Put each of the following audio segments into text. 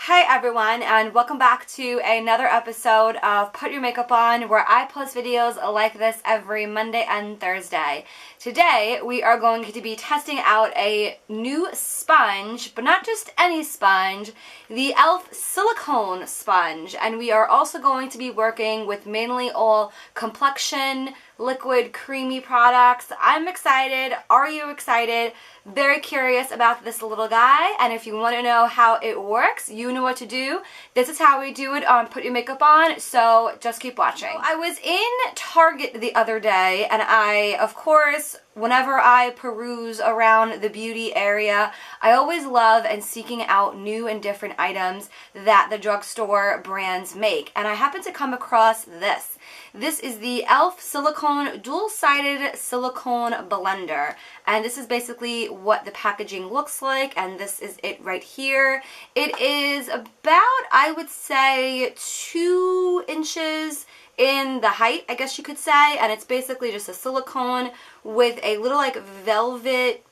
Hey everyone, and welcome back to another episode of Put Your Makeup On, where I post videos like this every Monday and Thursday. Today we are going to be testing out a new sponge, but not just any sponge, the e.l.f. Silcone Sponge. And we are also going to be working with mainly all complexion, liquid, creamy products. I'm excited. Are you excited? Very curious about this little guy, and if you want to know how it works, you know what to do. This is how we do it on Put Your Makeup On, so just keep watching. So I was in Target the other day, and I, of course, whenever I peruse around the beauty area, I always love and seeking out new and different items that the drugstore brands make, and I happened to come across this. This is the e.l.f. Silicone Dual-Sided Silicone Blender, and this is basically what the packaging looks like, and this is it right here. It is about, I would say, 2 inches in the height, I guess you could say, and it's basically just a silicone with a little like velvet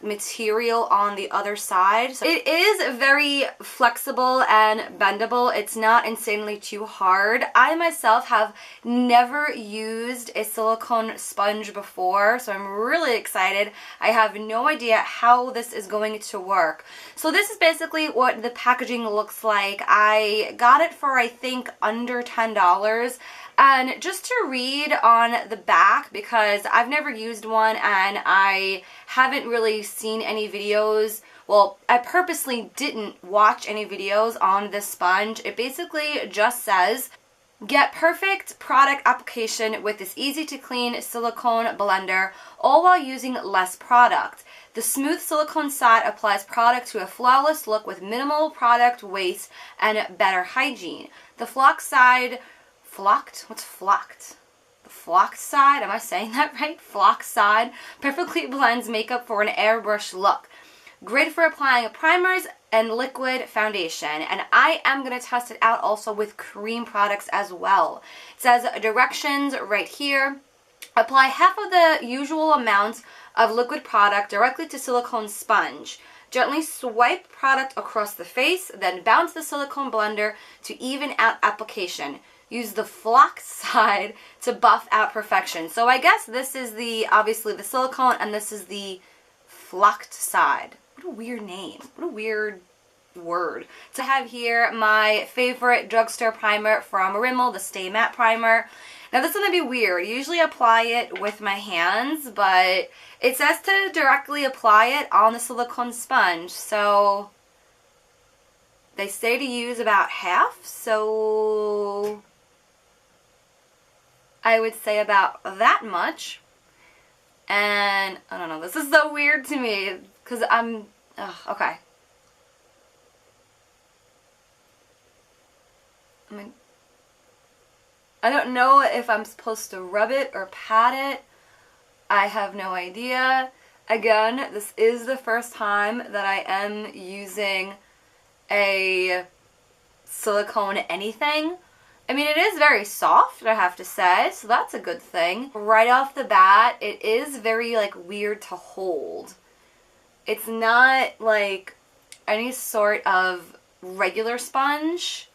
material on the other side. So it is very flexible and bendable. It's not insanely too hard. I myself have never used a silicone sponge before, so I'm really excited. I have no idea how this is going to work. So this is basically what the packaging looks like. I got it for, I think, under $10. And just to read on the back, because I've never used one and I haven't really seen any videos, well, I purposely didn't watch any videos on this sponge. It basically just says, get perfect product application with this easy to clean silicone blender, all while using less product. The smooth silicone side applies product to a flawless look with minimal product waste and better hygiene. The flocked side What's flocked? The flocked side, am I saying that right? Flocked side perfectly blends makeup for an airbrush look. Great for applying primers and liquid foundation. And I am going to test it out also with cream products as well. It says directions right here. Apply half of the usual amount of liquid product directly to silicone sponge. Gently swipe product across the face, then bounce the silicone blender to even out application. Use the flocked side to buff out perfection. So I guess this is obviously the silicone, and this is the flocked side. What a weird name. What a weird word. So I have here my favorite drugstore primer from Rimmel, the Stay Matte Primer. Now this is going to be weird. I usually apply it with my hands, but it says to directly apply it on the silicone sponge. So they say to use about half, so I would say about that much. And I don't know, this is so weird to me because okay. I don't know if I'm supposed to rub it or pat it. I have no idea. Again, this is the first time that I am using a silicone anything. I mean, it is very soft, I have to say, so that's a good thing. Right off the bat, it is very weird to hold. It's not like any sort of regular sponge,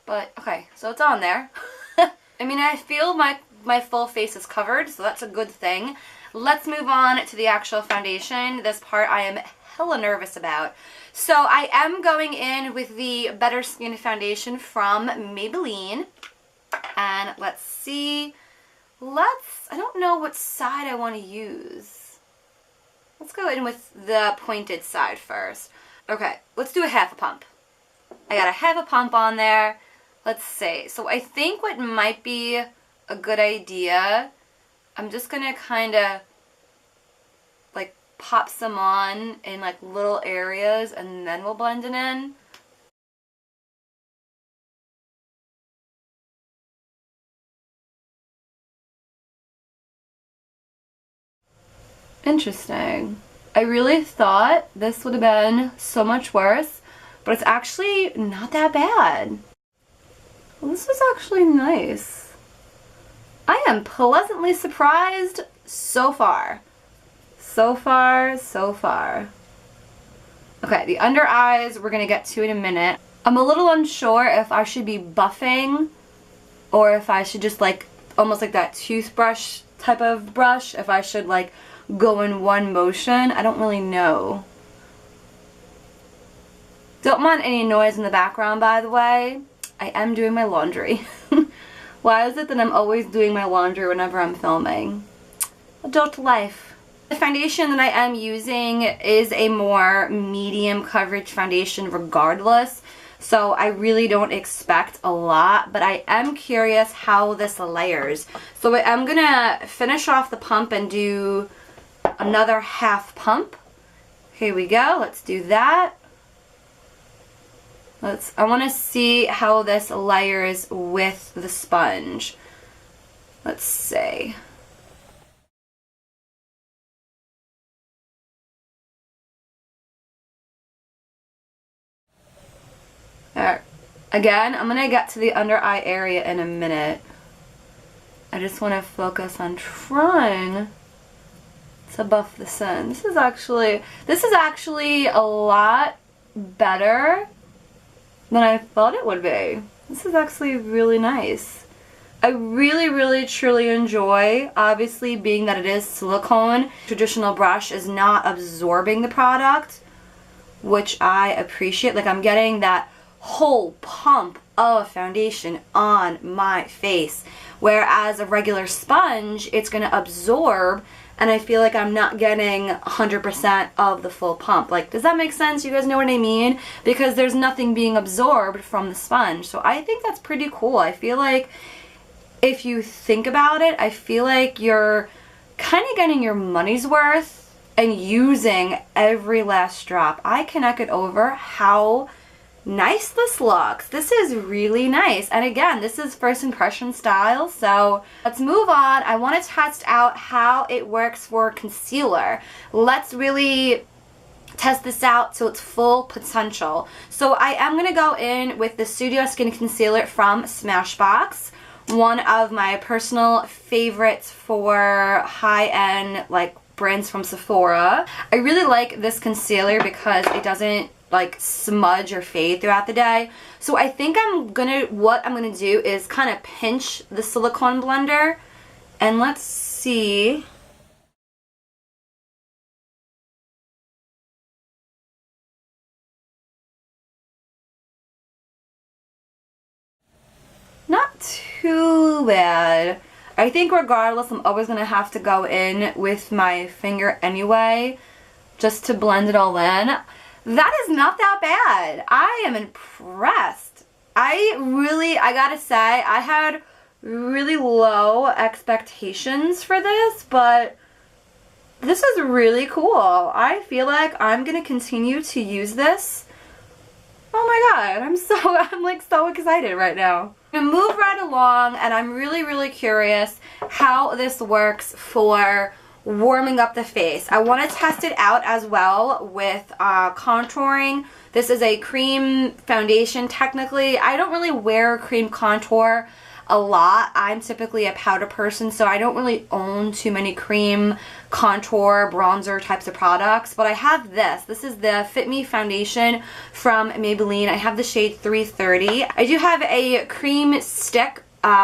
but okay, so it's on there. I mean, I feel my full face is covered, so that's a good thing. Let's move on to the actual foundation. This part I am hella nervous about. So I am going in with the Better Skin Foundation from Maybelline. And let's see. I don't know what side I want to use. Let's go in with the pointed side first. Okay, let's do a half a pump. I got a half a pump on there. Let's see. So I think what might be a good idea, I'm just going to kind of pop some on in little areas, and then we'll blend it in. Interesting. I really thought this would have been so much worse, but it's actually not that bad. Well, this was actually nice. I am pleasantly surprised so far. So far. Okay, the under eyes we're gonna get to in a minute. I'm a little unsure if I should be buffing or if I should just like, almost like that toothbrush type of brush, if I should like go in one motion. I don't really know. Don't mind any noise in the background, by the way. I am doing my laundry. Why is it that I'm always doing my laundry whenever I'm filming? Adult life. The foundation that I am using is a more medium coverage foundation regardless, so I really don't expect a lot, but I am curious how this layers. So I'm gonna finish off the pump and do another half pump. Here we go, let's do that. I want to see how this layers with the sponge. Let's see. Alright. Again, I'm going to get to the under eye area in a minute. I just want to focus on trying to buff this in. This is actually a lot better than I thought it would be. This is actually really nice. I really truly enjoy, obviously being that it is silicone, traditional brush is not absorbing the product, which I appreciate. Like, I'm getting that whole pump of foundation on my face, whereas a regular sponge, it's going to absorb, and I feel like I'm not getting 100% of the full pump. Like, does that make sense? You guys know what I mean? Because there's nothing being absorbed from the sponge. So I think that's pretty cool. I feel like if you think about it, I feel like you're kind of getting your money's worth and using every last drop. I cannot get over how nice this looks. This is really nice. And again, this is first impression style, so let's move on. I want to test out how it works for concealer. Let's really test this out to its full potential. So I am going to go in with the Studio Skin Concealer from Smashbox, one of my personal favorites for high-end like brands from Sephora. I really like this concealer because it doesn't like smudge or fade throughout the day. So I think what I'm gonna do is kind of pinch the silicone blender, and let's see. Not too bad. I think regardless, I'm always gonna have to go in with my finger anyway, just to blend it all in. That is not that bad. I am impressed. I gotta say, I had really low expectations for this, but this is really cool. I feel like I'm gonna continue to use this. Oh my god, I'm like so excited right now. I'm gonna move right along, and I'm really curious how this works for warming up the face. I want to test it out as well with contouring. This is a cream foundation technically. I don't really wear cream contour a lot. I'm typically a powder person, so I don't really own too many cream contour bronzer types of products, but I have this. This is the Fit Me foundation from Maybelline. I have the shade 330. I do have a cream stick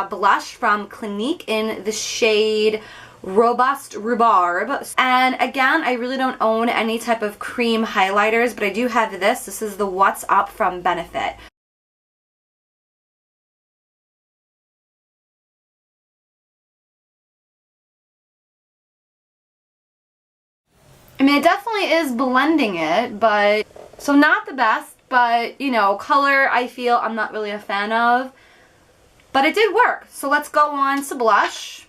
blush from Clinque in the shade Robust Rhubarb. And again, I really don't own any type of cream highlighters, but I do have this. This is the What's Up from Benefit. I mean, it definitely is blending it, but so not the best, but you know, color I feel I'm not really a fan of, but it did work. So let's go on to blush.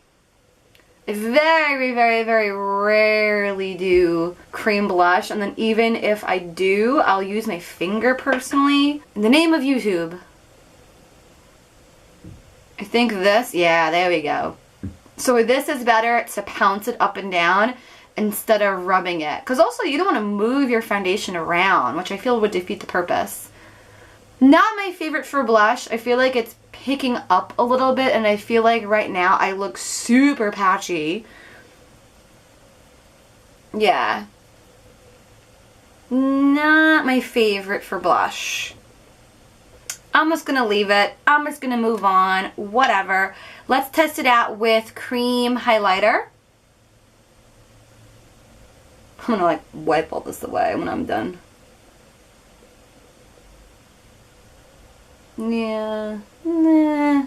I very rarely do cream blush, and then even if I do, I'll use my finger personally. In the name of YouTube. I think this, yeah, there we go. So this is better to pounce it up and down instead of rubbing it. Because also you don't want to move your foundation around, which I feel would defeat the purpose. Not my favorite for blush. I feel like it's picking up a little bit, and I feel like right now I look super patchy. Yeah. not my favorite for blush. I'm just gonna leave it. I'm just gonna move on, whatever. Let's test it out with cream highlighter. I'm gonna like wipe all this away when I'm done. Yeah, nah.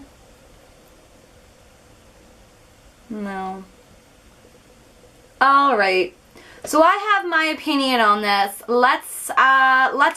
No. Alright, so I have my opinion on this. Let's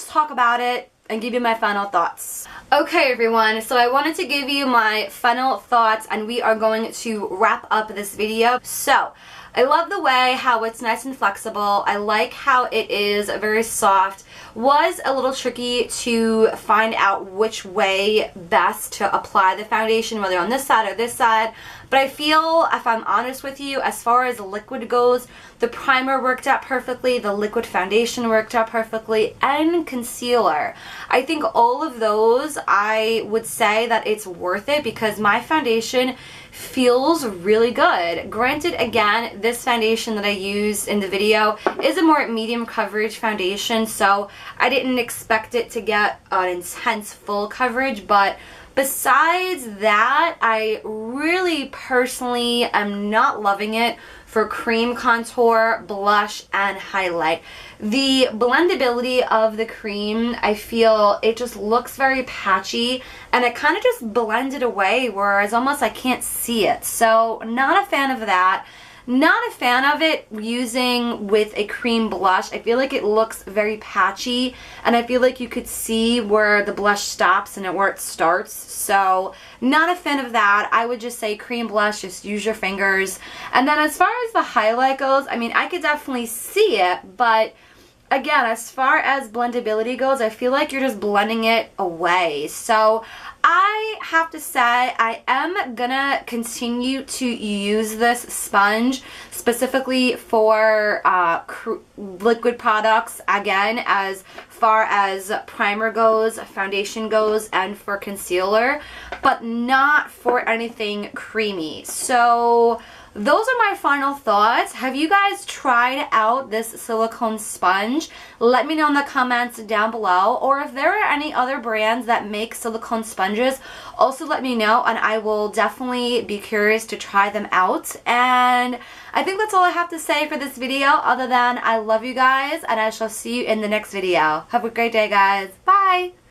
talk about it and give you my final thoughts. Okay everyone, so I wanted to give you my final thoughts and we are going to wrap up this video. So, I love the way how it's nice and flexible. I like how it is very soft. Was a little tricky to find out which way best to apply the foundation, whether on this side or this side. But I feel, if I'm honest with you, as far as liquid goes, the primer worked out perfectly, the liquid foundation worked out perfectly, and concealer. I think all of those, I would say that it's worth it because my foundation feels really good. Granted, again, this foundation that I used in the video is a more medium coverage foundation, so I didn't expect it to get an intense full coverage, but besides that, I really personally am not loving it for cream contour, blush, and highlight. The blendability of the cream, I feel it just looks very patchy and it kind of just blended away whereas almost I can't see it. So not a fan of that. Not a fan of it using with a cream blush. I feel like it looks very patchy and I feel like you could see where the blush stops and where it starts. So not a fan of that. I would just say cream blush, just use your fingers. And then as far as the highlight goes, I mean, I could definitely see it, but again, as far as blendability goes, I feel like you're just blending it away. So I have to say I am gonna continue to use this sponge specifically for liquid products, again, as far as primer goes, foundation goes, and for concealer, but not for anything creamy. So those are my final thoughts. Have you guys tried out this silicone sponge? Let me know in the comments down below, or if there are any other brands that make silicone sponges, also let me know and I will definitely be curious to try them out. And I think that's all I have to say for this video, other than I love you guys and I shall see you in the next video. Have a great day, guys. Bye!